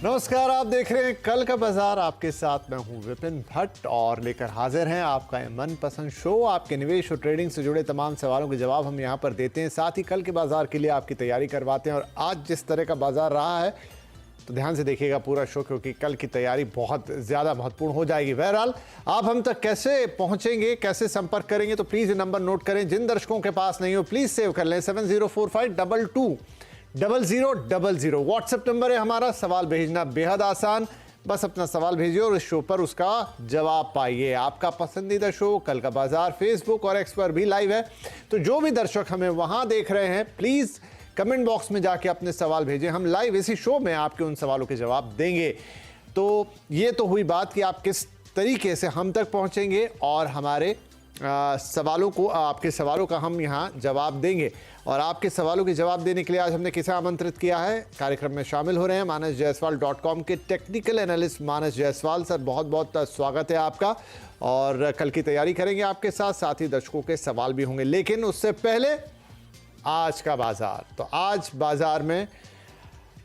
नमस्कार, आप देख रहे हैं कल का बाजार। आपके साथ मैं हूं विपिन भट्ट और लेकर हाजिर हैं आपका ये मनपसंद शो। आपके निवेश और ट्रेडिंग से जुड़े तमाम सवालों के जवाब हम यहां पर देते हैं, साथ ही कल के बाजार के लिए आपकी तैयारी करवाते हैं। और आज जिस तरह का बाजार रहा है तो ध्यान से देखिएगा पूरा शो, क्योंकि कल की तैयारी बहुत ज़्यादा महत्वपूर्ण हो जाएगी। बहरहाल आप हम तक कैसे पहुंचेंगे, कैसे संपर्क करेंगे, तो प्लीज़ ये नंबर नोट करें। जिन दर्शकों के पास नहीं हो प्लीज़ सेव कर लें 7045220000। व्हाट्सएप नंबर है हमारा। सवाल भेजना बेहद आसान, बस अपना सवाल भेजिए और इस शो पर उसका जवाब पाइए। आपका पसंदीदा शो कल का बाजार फेसबुक और एक्स पर भी लाइव है, तो जो भी दर्शक हमें वहां देख रहे हैं प्लीज़ कमेंट बॉक्स में जाके अपने सवाल भेजें। हम लाइव इसी शो में आपके उन सवालों के जवाब देंगे। तो ये तो हुई बात कि आप किस तरीके से हम तक पहुंचेंगे और हमारे सवालों को, आपके सवालों का हम यहाँ जवाब देंगे। और आपके सवालों के जवाब देने के लिए आज हमने किसे आमंत्रित किया है? कार्यक्रम में शामिल हो रहे हैं manasjaiswal.com के टेक्निकल एनालिस्ट मानस जायसवाल। सर बहुत बहुत स्वागत है आपका। और कल की तैयारी करेंगे आपके साथ, साथ ही दर्शकों के सवाल भी होंगे। लेकिन उससे पहले आज का बाजार, तो आज बाजार में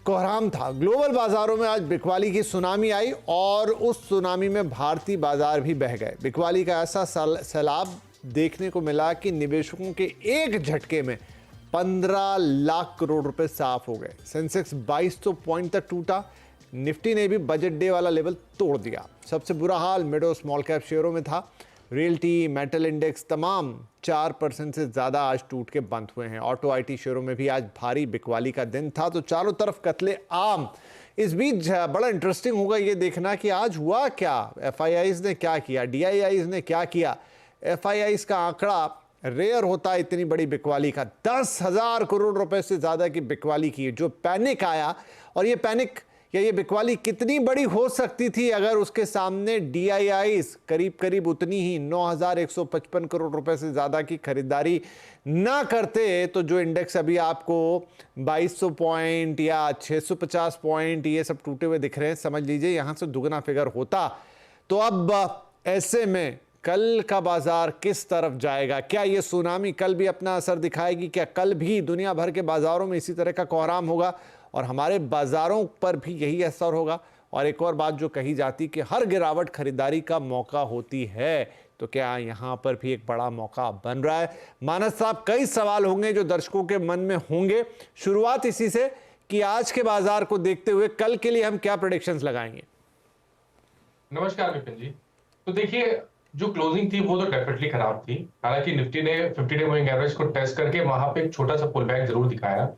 कोहराम था। ग्लोबल बाजारों में आज बिकवाली की सुनामी आई और उस सुनामी में भारतीय बाजार भी बह गए। बिकवाली का ऐसा सैलाब देखने को मिला कि निवेशकों के एक झटके में 15 लाख करोड़ रुपए साफ हो गए। सेंसेक्स 2200 पॉइंट तक टूटा। निफ्टी ने भी बजट डे वाला लेवल तोड़ दिया। सबसे बुरा हाल मिड और स्मॉल कैप शेयरों में था। रियल्टी, मेटल इंडेक्स तमाम 4% से ज़्यादा आज टूट के बंद हुए हैं। ऑटो आईटी शेयरों में भी आज भारी बिकवाली का दिन था, तो चारों तरफ कत्ले आम। इस बीच बड़ा इंटरेस्टिंग होगा ये देखना कि आज हुआ क्या। एफआईआईज ने क्या किया, डीआईआईज ने क्या किया। एफआईआईज का आंकड़ा रेयर होता है इतनी बड़ी बिकवाली का। 10,000 करोड़ रुपए से ज़्यादा की बिकवाली की। जो पैनिक आया, और ये पैनिक या ये बिकवाली कितनी बड़ी हो सकती थी अगर उसके सामने डीआईआईज करीब करीब उतनी ही 9,155 करोड़ रुपए से ज़्यादा की खरीदारी ना करते, तो जो इंडेक्स अभी आपको 2200 पॉइंट या 650 पॉइंट ये सब टूटे हुए दिख रहे हैं, समझ लीजिए यहाँ से दुगना फिगर होता। तो अब ऐसे में कल का बाजार किस तरफ जाएगा? क्या ये सुनामी कल भी अपना असर दिखाएगी? क्या कल भी दुनिया भर के बाजारों में इसी तरह का कोहराम होगा और हमारे बाजारों पर भी यही असर होगा? और एक और बात जो कही जाती कि हर गिरावट खरीदारी का मौका होती है, तो क्या यहाँ पर भी एक बड़ा मौका बन रहा है? मानस साहब, कई सवाल होंगे जो दर्शकों के मन में होंगे। शुरुआत इसी से कि आज के बाजार को देखते हुए कल के लिए हम क्या प्रेडिक्शंस लगाएंगे? नमस्कार विपिन जी। तो देखिए, जो क्लोजिंग थी वो तो डेफिनेटली खराब थी। हालांकि निफ्टी ने 50 डे मूविंग एवरेज को टेस्ट करके वहां पे एक छोटा सा पुल बैक जरूर दिखाया।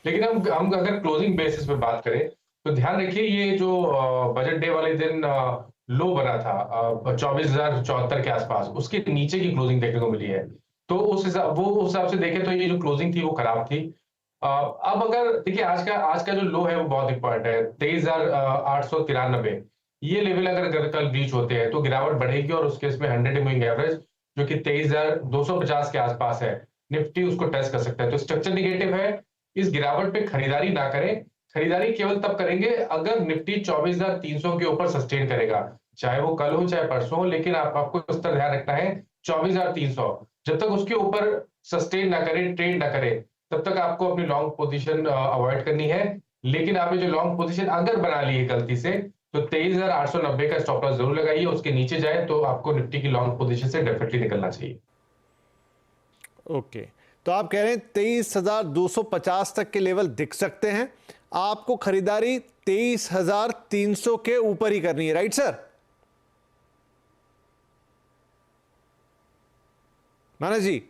लेकिन हम अगर क्लोजिंग बेसिस पे बात करें तो ध्यान रखिए, ये जो बजट डे वाले दिन लो बना था 24,074 के आसपास, उसके नीचे की क्लोजिंग देखने को मिली है। तो उस हिसाब से देखें तो ये जो क्लोजिंग थी वो खराब थी। अब अगर देखिए, आज का जो लो है वो बहुत इंपॉर्टेंट है। 23,893 ये लेवल अगर कल ब्रीच होते हैं तो गिरावट बढ़ेगी और उस केस में 100 मूविंग एवरेज जो कि 23,250 के आसपास है, निफ्टी उसको टेस्ट कर सकता है। तो स्ट्रक्चर निगेटिव है। इस गिरावट पे खरीदारी ना करें। खरीदारी केवल तब करेंगे अगर निफ्टी 24,300 के ऊपर सस्टेन करेगा, चाहे वो कल हो चाहे परसों हो। लेकिन आपको इस तरह ध्यान रखना है, 24,300 जब तक उसके ऊपर सस्टेन ना करे, ट्रेड ना करे, तब तक आपको अपनी लॉन्ग पोजीशन अवॉइड करनी है। लेकिन आपने जो लॉन्ग पोजीशन अगर बना ली है गलती से, तो 23,890 का स्टॉप लॉस जरूर लगाइए। उसके नीचे जाए तो आपको निफ्टी की लॉन्ग पोजीशन से डेफिनेटली निकलना चाहिए। ओके, तो आप कह रहे हैं 23,250 तक के लेवल दिख सकते हैं। आपको खरीदारी 23,300 के ऊपर ही करनी है, राइट सर? मानस जी,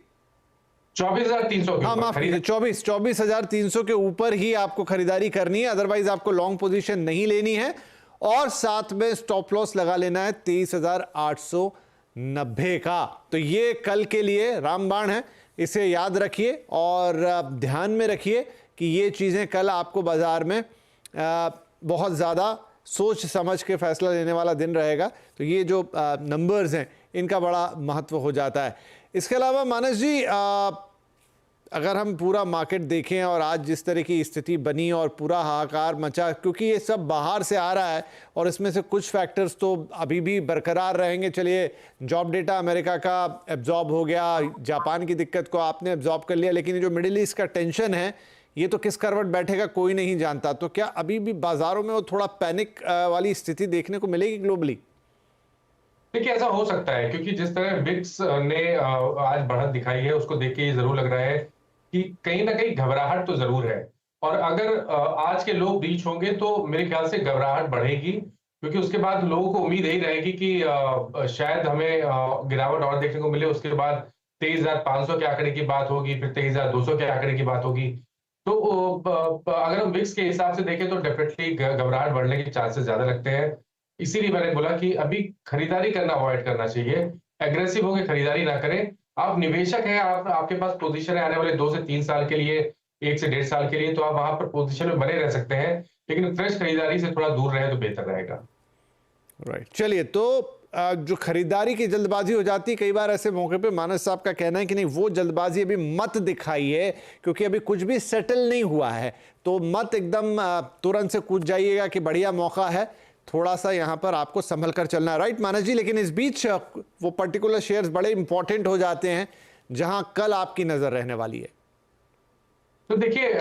24,300 के हाँ ऊपर माफ कीजिए, 24,300 के ऊपर ही आपको खरीदारी करनी है। अदरवाइज आपको लॉन्ग पोजीशन नहीं लेनी है और साथ में स्टॉप लॉस लगा लेना है 23,890 का। तो ये कल के लिए रामबाण है, इसे याद रखिए और ध्यान में रखिए कि ये चीज़ें कल आपको बाजार में बहुत ज़्यादा सोच समझ के फैसला लेने वाला दिन रहेगा। तो ये जो नंबर्स हैं इनका बड़ा महत्व हो जाता है। इसके अलावा मानस जी, अगर हम पूरा मार्केट देखें और आज जिस तरह की स्थिति बनी और पूरा हाहाकार मचा, क्योंकि ये सब बाहर से आ रहा है और इसमें से कुछ फैक्टर्स तो अभी भी बरकरार रहेंगे। चलिए, जॉब डेटा अमेरिका का एब्जॉर्ब हो गया, जापान की दिक्कत को आपने एब्जॉर्ब कर लिया, लेकिन ये जो मिडिल ईस्ट का टेंशन है ये तो किस करवट बैठेगा कोई नहीं जानता। तो क्या अभी भी बाजारों में वो थोड़ा पैनिक वाली स्थिति देखने को मिलेगी ग्लोबली? देखिए, ऐसा हो सकता है क्योंकि जिस तरह विक्स ने आज बढ़त दिखाई है, उसको देख के ये जरूर लग रहा है कि कहीं ना कहीं घबराहट तो जरूर है। और अगर आज के लोग ब्रीच होंगे तो मेरे ख्याल से घबराहट बढ़ेगी, क्योंकि उसके बाद लोगों को उम्मीद यही रहेगी कि शायद हमें गिरावट और देखने को मिले। उसके बाद 23,500 के आंकड़े की बात होगी, फिर 23,200 के आंकड़े की बात होगी। तो अगर हम विक्स के हिसाब से देखें तो डेफिनेटली घबराहट बढ़ने के चांसेस ज्यादा लगते हैं। इसीलिए मैंने बोला कि अभी खरीदारी करना अवॉइड करना चाहिए। एग्रेसिव होकर खरीदारी ना करें। आप निवेशक हैं, आप आपके पास पोजीशन है आने वाले 2 से 3 साल के लिए, 1 से 1.5 साल के लिए, तो आप वहां पर पोजीशन में बने रह सकते हैं, लेकिन फ्रेश खरीदारी से थोड़ा दूर रहे तो बेहतर रहेगा। राइट, चलिए तो जो खरीदारी की जल्दबाजी हो जाती है कई बार ऐसे मौके पे, मानस साहब का कहना है कि नहीं वो जल्दबाजी अभी मत दिखाइए, क्योंकि अभी कुछ भी सेटल नहीं हुआ है, तो मत एकदम तुरंत से कूद जाइएगा कि बढ़िया मौका है, थोड़ा सा यहां पर आपको संभल कर चलना है। राइट मानस जी, लेकिन इस बीच वो पर्टिकुलर शेयर्स बड़े इंपॉर्टेंट हो जाते हैं जहां कल आपकी नजर रहने वाली है। तो देखिए,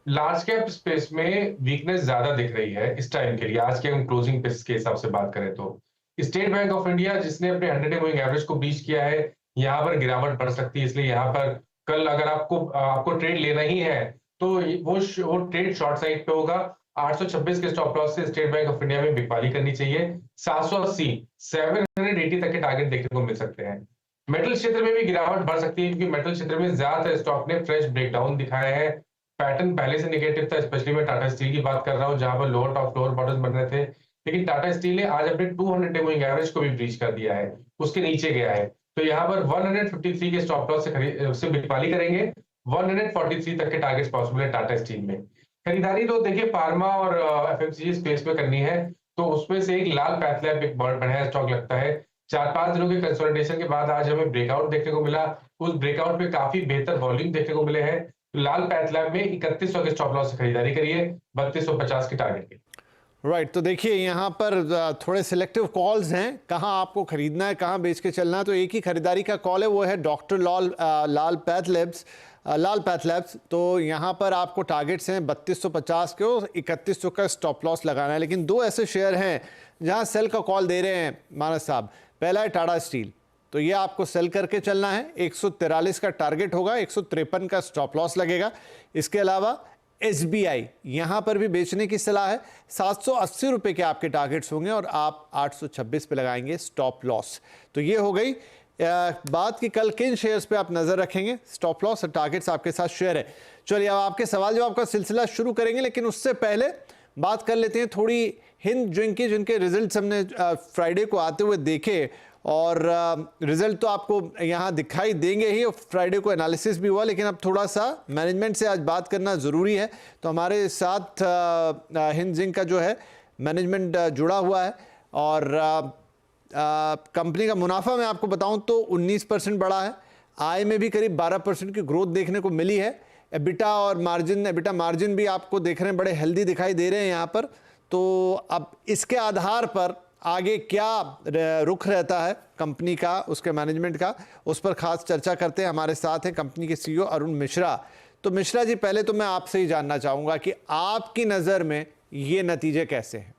लार्ज कैप स्पेस में वीकनेस ज्यादा दिख रही है इस टाइम के लिए। आज के हम क्लोजिंग पेस के हिसाब से बात करें तो स्टेट बैंक ऑफ इंडिया, जिसने अपने 100 डे मूविंग एवरेज को ब्रीच किया है, यहाँ पर गिरावट बढ़ सकती है। इसलिए यहाँ पर कल अगर आपको ट्रेड लेना ही है तो वो ट्रेड शॉर्ट साइड पे होगा। 826 के स्टॉप लॉस से स्टेट बैंक ऑफ इंडिया में बिकवाली करनी चाहिए। 780 780 तक के टारगेट देखने को मिल सकते हैं। मेटल क्षेत्र में भी गिरावट बढ़ सकती है, क्योंकि मेटल क्षेत्र में ज्यादातर स्टॉक ने फ्रेश ब्रेकडाउन दिखाया है। पैटर्न पहले से नेगेटिव था, स्पेशली मैं टाटा स्टील की बात कर रहा हूं, जहां पर लोअर टॉप लोअर बॉटम बन रहे थे, लेकिन टाटा स्टील ने आज अपने 200 डे मूविंग एवरेज को भी ब्रीच कर दिया है, उसके नीचे गया है। तो यहाँ पर 153 के स्टॉप लॉस से बिकवाली करेंगे। 143 तक के टारगेट्स पॉसिबल है टाटा स्टील में। खरीदारी तो देखिए फार्मा और एफएमसीजी स्पेस में करनी है, तो उसमें से एक लाल पैथलैब एक बहुत बढ़िया स्टॉक लगता है। 4-5 दिनों के कंसोलिडेशन के बाद आज हमें ब्रेकआउट देखने को मिला। उस ब्रेकआउट पे काफी बेहतर वॉल्यूम देखने को मिले हैं। तो लाल पैथलैब में 3100 के स्टॉप लॉस से खरीदारी करिए, 3250 के टारगेट के। राइट, तो देखिए यहाँ पर थोड़े सिलेक्टिव कॉल्स हैं, कहाँ आपको खरीदना है, कहाँ बेच के चलना है। तो एक ही खरीदारी का कॉल है, वो है डॉक्टर लाल पैथ लैब्स। तो यहाँ पर आपको टारगेट्स हैं 3250 के और 3100 का स्टॉप लॉस लगाना है। लेकिन दो ऐसे शेयर हैं जहाँ सेल का कॉल दे रहे हैं मानस साहब। पहला है टाटा स्टील, तो ये आपको सेल करके चलना है। 143 का टारगेट होगा, 153 का स्टॉप लॉस लगेगा। इसके अलावा एसबीआई, यहां पर भी बेचने की सलाह है। 780 रुपए के आपके टारगेट्स होंगे और आप 826 पे लगाएंगे स्टॉप लॉस। तो ये हो गई बात कि कल किन शेयर्स पे आप नजर रखेंगे, स्टॉप लॉस और टारगेट्स आपके साथ शेयर है। चलिए अब आपके सवाल जवाब का सिलसिला शुरू करेंगे, लेकिन उससे पहले बात कर लेते हैं थोड़ी हिंद जिंक की, जिनके रिजल्ट हमने फ्राइडे को आते हुए देखे और रिजल्ट तो आपको यहाँ दिखाई देंगे ही, और फ्राइडे को एनालिसिस भी हुआ। लेकिन अब थोड़ा सा मैनेजमेंट से आज बात करना ज़रूरी है, तो हमारे साथ हिंद जिंक का जो है मैनेजमेंट जुड़ा हुआ है। और कंपनी का मुनाफा मैं आपको बताऊं तो 19% बढ़ा है, आय में भी करीब 12% की ग्रोथ देखने को मिली है। एबिटा मार्जिन भी आपको देख रहे हैं बड़े हेल्दी दिखाई दे रहे हैं यहाँ पर। तो अब इसके आधार पर आगे क्या रुख रहता है कंपनी का, उसके मैनेजमेंट का, उस पर खास चर्चा करते हैं। हमारे साथ हैं कंपनी के सीईओ अरुण मिश्रा। तो मिश्रा जी, पहले तो मैं आपसे ही जानना चाहूंगा कि आपकी नज़र में ये नतीजे कैसे हैं?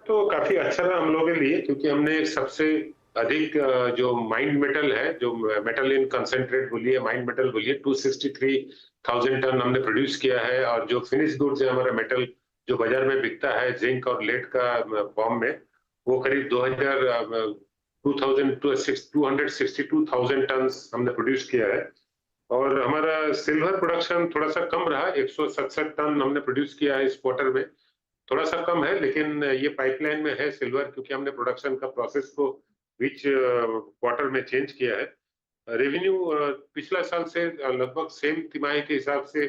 तो काफी अच्छा रहा हम लोगों के लिए, क्योंकि हमने सबसे अधिक जो माइंड मेटल है, जो मेटल इन कंसेंट्रेट बोलिए, माइंड मेटल बोलिए, 263,000 टन हमने प्रोड्यूस किया है। और जो फिनिश गुड्स है हमारा मेटल जो बाजार में बिकता है जिंक और लेड का फॉर्म में, वो करीब 262,000 टन हमने प्रोड्यूस किया है। और हमारा सिल्वर प्रोडक्शन थोड़ा सा कम रहा, 167 टन हमने प्रोड्यूस किया है इस क्वार्टर में। थोड़ा सा कम है, लेकिन ये पाइपलाइन में है सिल्वर, क्योंकि हमने प्रोडक्शन का प्रोसेस को बीच क्वार्टर में चेंज किया है। रेवेन्यू पिछला साल से लगभग सेम तिमाही के हिसाब से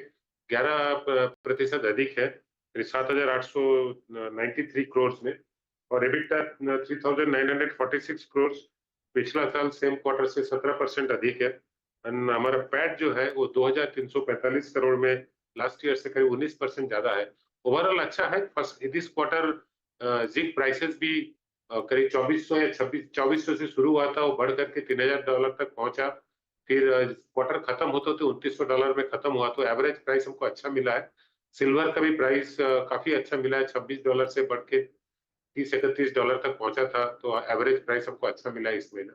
11% अधिक है, 7,893 करोड़ में। और एबिटा 3,946 करोड़, पिछला साल सेम क्वार्टर से 17% अधिक है। हमारा पैट जो है वो 2,345 करोड़ में लास्ट ईयर से करीब 19% ज्यादा है। ओवरऑल अच्छा है। First this quarter zinc prices भी करीब 2400 या 2400 से शुरू हुआ था, वो बढ़ करके $3,000 तक पहुंचा। फिर क्वार्टर खत्म होते होते $2900 में खत्म हुआ, तो एवरेज प्राइस हमको अच्छा मिला है। सिल्वर का भी प्राइस काफी अच्छा मिला है, $26 से बढ़ के $30-31 तक पहुंचा था, तो एवरेज प्राइस हमको अच्छा मिला है इस महीना।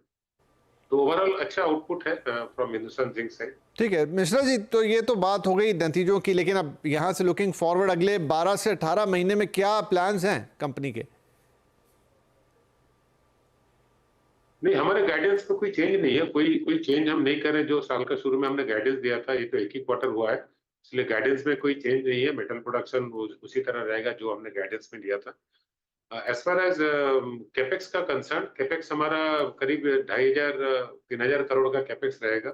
तो ओवरऑल अच्छा आउटपुट है फ्रॉम हिंदुस्तान जिंक से। ठीक है मिश्रा जी, तो ये तो बात हो गई नतीजों की, लेकिन अब यहाँ से लुकिंग फॉरवर्ड अगले 12 से 18 महीने में क्या प्लान्स हैं कंपनी के? नहीं, हमारे गाइडेंस में कोई चेंज नहीं है, कोई चेंज हम नहीं कर रहे। जो साल का शुरू में हमने गाइडेंस दिया था, ये तो एक ही क्वार्टर हुआ है, इसलिए गाइडेंस में कोई चेंज नहीं है। मेटल प्रोडक्शन उसी तरह रहेगा जो हमने गाइडेंस में दिया था। एज फार एज कैपेक्स का कंसर्न, कैपेक्स हमारा करीब 2500-3000 करोड़ का कैपेक्स रहेगा।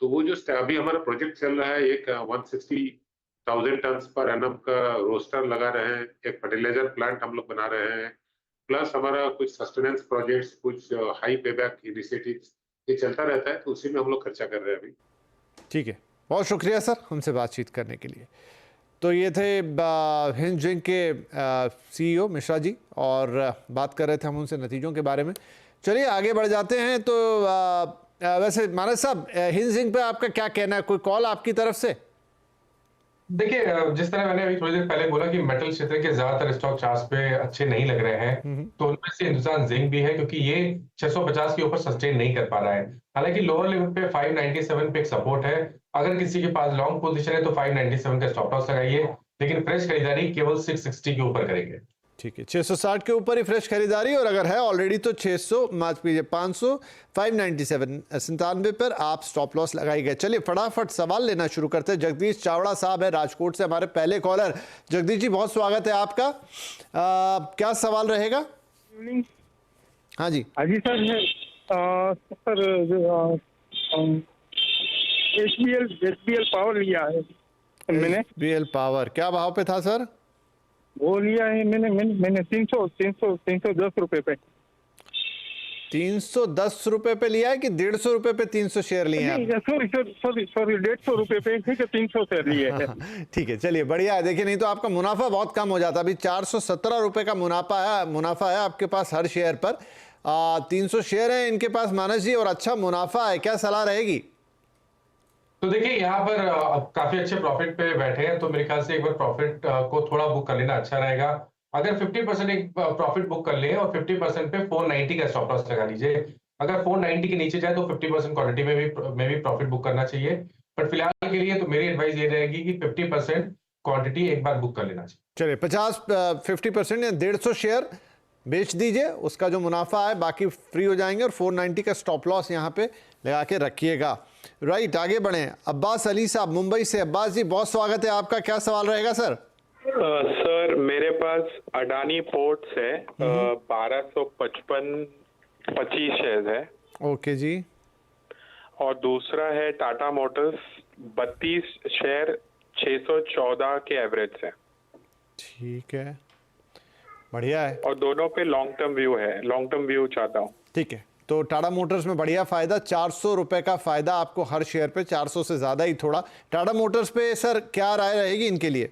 तो वो जो अभी हमारा प्रोजेक्ट चल रहा है, एक 160,000 टन पर एनम का रोस्टर लगा रहे हैं, एक फर्टिलाइजर प्लांट हम लोग बना रहे हैं, प्लस हमारा कुछ सस्टेनेंस प्रोजेक्ट्स, कुछ हाई पेबैक इनिशिएटिव्स, ये चलता रहता है, तो उसी में हम लोग खर्चा कर रहे हैं अभी। ठीक है, बहुत शुक्रिया सर हमसे बातचीत करने के लिए। तो ये थे हिंद जिंक के CEO मिश्रा जी, और बात कर रहे थे हम उनसे नतीजों के बारे में। चलिए आगे बढ़ जाते हैं। तो वैसे मानस साहब, हिंद जिंक पे आपका क्या कहना है? कोई कॉल आपकी तरफ से? देखिए, जिस तरह मैंने अभी थोड़ी देर पहले बोला कि मेटल क्षेत्र के ज्यादातर स्टॉक चार्ट्स पे अच्छे नहीं लग रहे हैं, तो उनमें से हिंदुस्तान जिंक भी है, क्योंकि ये 650 के ऊपर सस्टेन नहीं कर पा रहा है। हालांकि लोअर लिमिट पे 597 पे एक सपोर्ट है। अगर किसी के पास लॉन्ग पोजीशन है तो 597 का स्टॉप लॉस लगाइए, लेकिन फ्रेश खरीदारी केवल 660 के ऊपर करेंगे। ठीक है, 660 के ऊपर ही फ्रेश खरीदारी, और अगर है ऑलरेडी तो 600, माफ कीजिए 500, 597 97 पर आप स्टॉप लॉस लगाई गए। चलिए फटाफट सवाल लेना शुरू करते हैं। जगदीश चावड़ा साहब है राजकोट से हमारे पहले कॉलर। जगदीश जी, बहुत स्वागत है आपका। क्या सवाल रहेगा? हाँ जी। हाँ जी सर, HBL पावर लिया है मैंने। HBL पावर क्या भाव पे था सर? वो लिया है मैंने 310 रुपए पे। 310 रुपए पे लिया है कि 150 रुपए पे 300 शेयर लिए हैं? सॉरी 150 रुपए पे, ठीक है, 300 शेयर लिए हैं। ठीक है, चलिए बढ़िया है। देखिए, नहीं तो आपका मुनाफा बहुत कम हो जाता। अभी 417 रुपए का मुनाफा है आपके पास हर शेयर पर। 300 शेयर है इनके पास मानस जी, और अच्छा मुनाफा है। क्या सलाह रहेगी? तो देखिए, यहाँ पर काफी अच्छे प्रॉफिट पे बैठे हैं, तो मेरे ख्याल से एक बार प्रॉफिट को थोड़ा बुक कर लेना अच्छा रहेगा। अगर 50% एक प्रॉफिट बुक कर ले और 50% पे 490 का स्टॉप लॉस लगा लीजिए। अगर 490 के नीचे जाए तो 50% क्वांटिटी में भी प्रॉफिट बुक करना चाहिए। पर फिलहाल के लिए तो मेरी एडवाइस ये रहेगी कि 50% क्वांटिटी एक बार बुक कर लेना चाहिए। चलिए 50% या 150 शेयर बेच दीजिए, उसका जो मुनाफा है बाकी फ्री हो जाएंगे, और 490 का स्टॉप लॉस यहाँ पे लगा के रखिएगा। राइट, आगे बढ़े। अब्बास अली साहब मुंबई से। अब्बास जी, बहुत स्वागत है आपका। क्या सवाल रहेगा सर? सर, मेरे पास अडानी पोर्ट्स है, 1255 शेयर है। ओके जी। और दूसरा है टाटा मोटर्स, 32 शेयर, 614 के एवरेज है। ठीक है, बढ़िया है। और दोनों पे लॉन्ग टर्म व्यू है, लॉन्ग टर्म व्यू चाहता हूँ। ठीक है, तो टाटा मोटर्स में बढ़िया फायदा, 400 रुपए का फायदा आपको हर शेयर पे, 400 से ज्यादा ही थोड़ा। टाटा मोटर्स पे सर क्या राय रहेगी इनके लिए?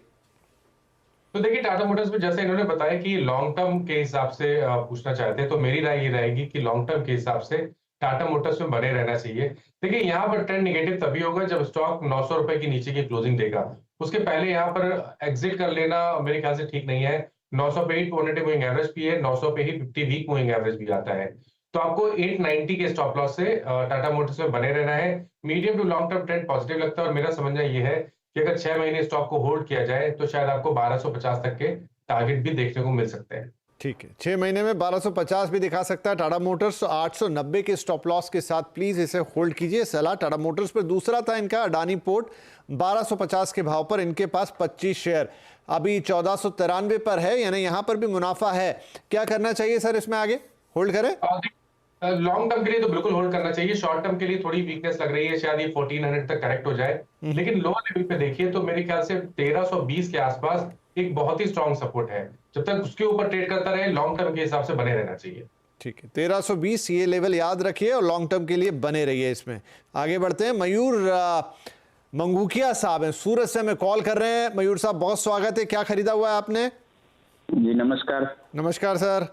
तो देखिए, टाटा मोटर्स में जैसे इन्होंने बताया कि लॉन्ग टर्म के हिसाब से पूछना चाहते हैं, तो मेरी राय ये रहेगी कि लॉन्ग टर्म के हिसाब से टाटा मोटर्स में बने रहना चाहिए। देखिए, यहाँ पर ट्रेंड नेगेटिव तभी होगा जब स्टॉक 900 रुपए के नीचे की क्लोजिंग देगा। उसके पहले यहाँ पर एग्जिट कर लेना मेरे ख्याल से ठीक नहीं है। 900 पे ही 200 मूविंग एवरेज भी है, 900 पे ही 50 वीक मूविंग एवरेज भी आता है। तो आपको 890 के स्टॉप लॉस से टाटा मोटर्स में बने रहना है। Medium to long term trend positive लगता है, और मेरा समझना ये है कि अगर 6 महीने स्टॉक को होल्ड किया जाए तो शायद आपको 1250 तक के टारगेट भी देखने को मिल सकते हैं। ठीक है, 6 महीने में 1250 भी दिखा सकता है टाटा मोटर्स। तो 890 के स्टॉप लॉस के साथ प्लीज इसे होल्ड कीजिए, सलाह टाटा मोटर्स पर। दूसरा था इनका अडानी पोर्ट, 1250 के भाव पर इनके पास 25 शेयर, अभी 1493 पर है, यानी यहाँ पर भी मुनाफा है। क्या करना चाहिए सर इसमें? आगे होल्ड करें? लॉन्ग टर्म के लिए तो बिल्कुल होल्ड करना चाहिए। शॉर्ट टर्म के लिए थोड़ी वीकनेस लग रही है, शायद ये 1400 तक करेक्ट हो जाए। लेकिन लोअर लेवल पे देखिए तो मेरे ख्याल से 1320 के आसपास एक बहुत ही स्ट्रॉन्ग सपोर्ट है। जब तक उसके ऊपर ट्रेड करता रहे, लॉन्ग टर्म के हिसाब से बने रहना चाहिए। ठीक है, 1320 ये लेवल याद रखिए और लॉन्ग टर्म के लिए बने रहिए इसमें। आगे बढ़ते हैं। मयूर मंगूकिया साहब हैं, सूरत से हमें कॉल कर रहे हैं। मयूर साहब, बहुत स्वागत है। क्या खरीदा हुआ है आपने? जी नमस्कार। नमस्कार सर।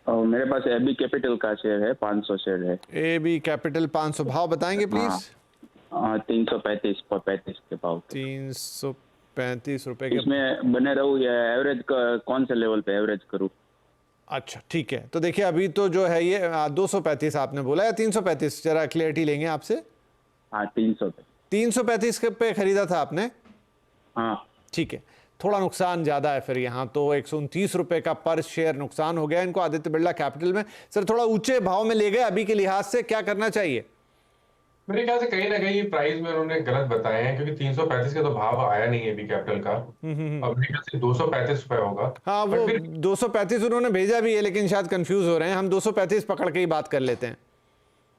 और मेरे पास एबी कैपिटल का शेयर है, 500 शेयर है। AB कैपिटल 500, भाव बताएंगे प्लीज? 335 के भाव। 335 रुपए के। इसमें बने रहूं या एवरेज कौन से लेवल पे एवरेज करूं? अच्छा ठीक है, तो देखिए अभी तो जो है ये 235 आपने बोला है, 335, जरा क्लियरिटी लेंगे आपसे। हाँ 300 पे। 335 पे खरीदा था आपने? हाँ ठीक है, थोड़ा नुकसान ज़्यादा है फिर यहाँ तो, 129 रुपए का पर शेयर नुकसान हो गया इनको आदित्य बिरला कैपिटल में। सर थोड़ा ऊंचे भाव में ले गए, अभी के लिहाज से क्या करना चाहिए? मेरे ख्याल से कहीं ना कहीं प्राइस में उन्होंने गलत बताए हैं, क्योंकि 335 का तो भाव आया नहीं है अभी कैपिटल का। अब मेरे ख्याल से 235 रुपए होगा। हाँ वो 235 उन्होंने भेजा भी है, लेकिन शायद कंफ्यूज हो रहे हैं, हम 235 पकड़ के ही बात कर लेते हैं।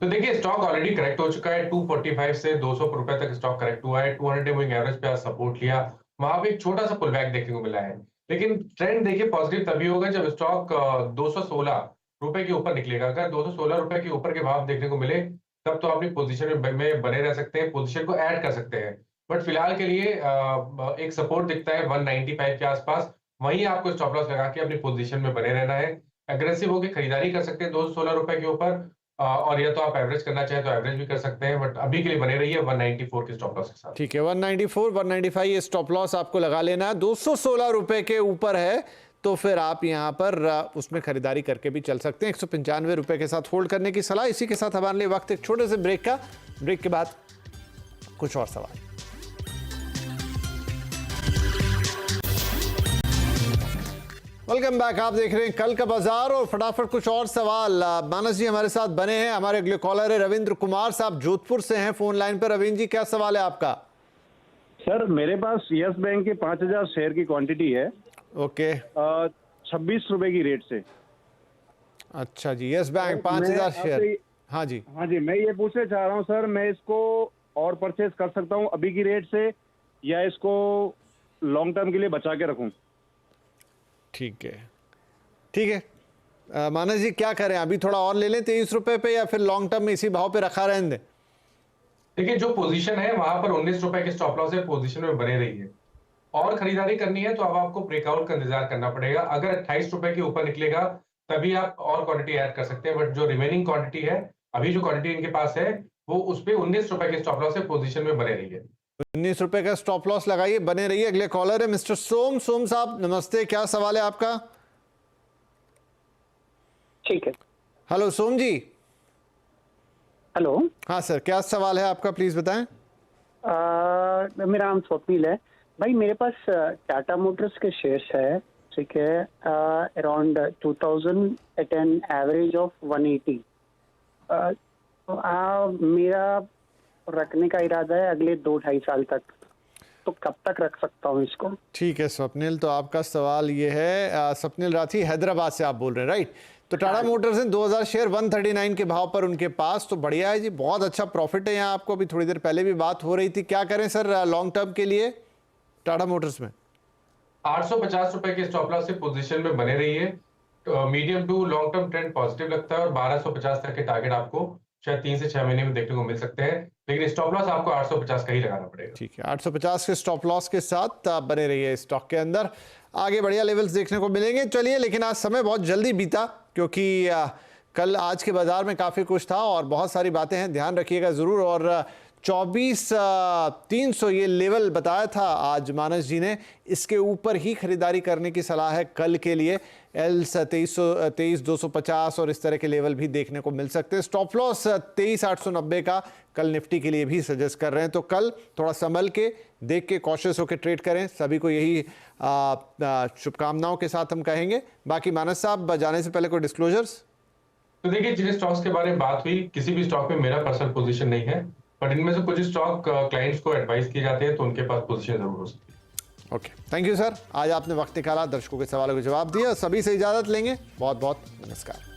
तो देखिए स्टॉक ऑलरेडी करेक्ट हो चुका है, 245 से 200 रुपए तक स्टॉक करेक्ट हुआ है। 200 मूविंग एवरेज पे आज सपोर्ट लिया, वहां पे एक छोटा सा पुल बैक देखने को मिला है। लेकिन ट्रेंड देखिए पॉजिटिव तभी होगा जब स्टॉक 216 रुपए के ऊपर निकलेगा। अगर 216 रुपए के ऊपर के भाव देखने को मिले तब तो अपनी पोजीशन में बने रह सकते हैं, पोजीशन को ऐड कर सकते हैं। बट फिलहाल के लिए एक सपोर्ट दिखता है 195 के आसपास, वहीं आपको स्टॉप लॉस लगा के अपनी पोजीशन में बने रहना है। एग्रेसिव होकर खरीदारी कर सकते हैं 216 रुपए के ऊपर, और या तो आप एवरेज करना चाहें तो एवरेज भी कर सकते हैं, बट अभी के लिए बने रहिए 194 के स्टॉप लॉस के साथ। ठीक है, 194 195 ये स्टॉप लॉस आपको लगा लेना है। 216 रुपए के ऊपर है तो फिर आप यहाँ पर उसमें खरीदारी करके भी चल सकते हैं। 195 रुपए के साथ होल्ड करने की सलाह। इसी के साथ हमारे लिए वक्त एक छोटे से ब्रेक का, ब्रेक के बाद कुछ और सवाल। वेलकम बैक, आप देख रहे हैं कल का बाजार और फटाफट कुछ और सवाल। मानस जी हमारे साथ बने हैं, हमारे अगले कॉलर है रविंद्र कुमार साहब, जोधपुर से हैं फोन लाइन पर। रविंद्र जी क्या सवाल है आपका? सर मेरे पास यस बैंक के 5000 शेयर की क्वांटिटी है। ओके 26 रुपए की रेट से। अच्छा जी, यस बैंक 5000 शेयर। हाँ जी मैं ये पूछना चाह रहा हूँ सर, मैं इसको और परचेज कर सकता हूँ अभी की रेट से या इसको लॉन्ग टर्म के लिए बचा के रखूँ? ठीक है मानस जी क्या करें, अभी थोड़ा और ले लें 23 रुपए पे या फिर लॉन्ग टर्म में इसी भाव पे रखा रहने दें? देखिए जो पोजीशन है वहां पर 19 रुपए के स्टॉप लॉस है, पोजीशन में बने रही है। और खरीदारी करनी है तो अब आपको ब्रेकआउट का इंतजार करना पड़ेगा। अगर 28 रुपए के ऊपर निकलेगा तभी आप और क्वांटिटी ऐड कर सकते हैं, बट जो रिमेनिंग क्वांटिटी है, अभी जो क्वांटिटी इनके पास है वो उस पे 19 रुपए के स्टॉप लॉस है, पोजीशन में बने रही है। 19 रुपए का स्टॉप लॉस लगाइए, बने रहिए। अगले कॉलर है मिस्टर सोम साहब, नमस्ते, क्या सवाल है आपका? ठीक है। हेलो सोम जी। हेलो। हाँ सर, क्या सवाल है आपका, प्लीज बताएं। मेरा नाम स्वप्निल है भाई, मेरे पास टाटा मोटर्स के शेयर्स है, ठीक है, around 2000 at an average of 180। मेरा रखने का इरादा है अगले 2-2.5 साल तक, तो कब तक रख सकता हूँ इसको? ठीक है स्वप्निल, तो आपका सवाल ये है, स्वप्निल राठी हैदराबाद से आप बोल रहे हैं, राइट? तो टाटा मोटर्स हैं 2000 शेयर 139 के भाव पर उनके पास, तो बढ़िया है जी, बहुत अच्छा प्रॉफिट है यहाँ आपको। अभी थोड़ी देर पहले भी बात हो रही थी, क्या करें सर लॉन्ग टर्म के लिए टाटा मोटर्स में? 850 रुपए के स्टॉप लॉस से पोजीशन में बने रही है। Medium to long term trend positive लगता है और 1250 तक के टारगेट आपको शायद 3 से 6 महीने में देखने को मिल सकते हैं, लेकिन स्टॉप लॉस आपको 850 का ही लगाना पड़ेगा। ठीक है, 850 के स्टॉप लॉस के साथ आप बने रहिए स्टॉक के अंदर, आगे बढ़िया लेवल्स देखने को मिलेंगे। चलिए, लेकिन आज समय बहुत जल्दी बीता क्योंकि कल आज के बाजार में काफ़ी कुछ था और बहुत सारी बातें हैं, ध्यान रखिएगा ज़रूर। और 24,300 ये लेवल बताया था आज मानस जी ने, इसके ऊपर ही खरीदारी करने की सलाह है कल के लिए। एल्स 23,250 और इस तरह के लेवल भी देखने को मिल सकते हैं। स्टॉप लॉस 23,890 का कल निफ्टी के लिए भी सजेस्ट कर रहे हैं, तो कल थोड़ा संभल के देख के कॉशियस होकर ट्रेड करें, सभी को यही शुभकामनाओं के साथ हम कहेंगे। बाकी मानस साहब जाने से पहले कोई डिस्क्लोजर्स? तो देखिए, जिन स्टॉक्स के बारे में बात हुई, किसी भी स्टॉक में मेरा पर्सनल पोजीशन नहीं है, बट इनमें से कुछ स्टॉक क्लाइंट्स को एडवाइस किए जाते हैं तो उनके पास पोजीशन जरूर हो सकती है। ओके, थैंक यू सर, आज आपने वक्त निकाला, दर्शकों के सवालों के जवाब दिया। सभी से इजाजत लेंगे, बहुत बहुत नमस्कार।